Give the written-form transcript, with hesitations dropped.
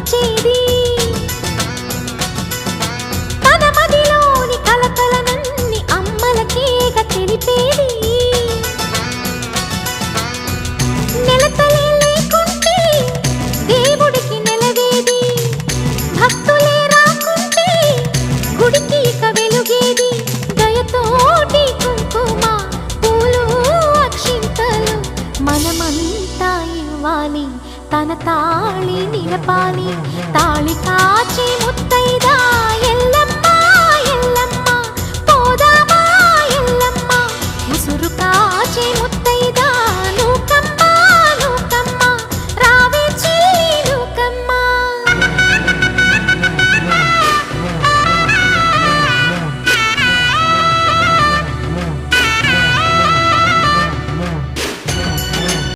పంచేది తన మదిలోని కలకలనన్ని అమ్మలకేగ తెలిపేది నెలతలే లేకుంటే దేవుడికి నెలవేది భక్తులే రాకుంటే గుడికి ఇక వెలుగేది దయతోటి కుంకుమ పూలు అక్షింతలు మనమంతా ఇవ్వాలి తన తాళి నిలపాలి తాళి కాచి ముత్తైదా ఎల్లమ్మ ఎల్లమ్మ పోదామా ఎల్లమ్మ ముసురు కాచి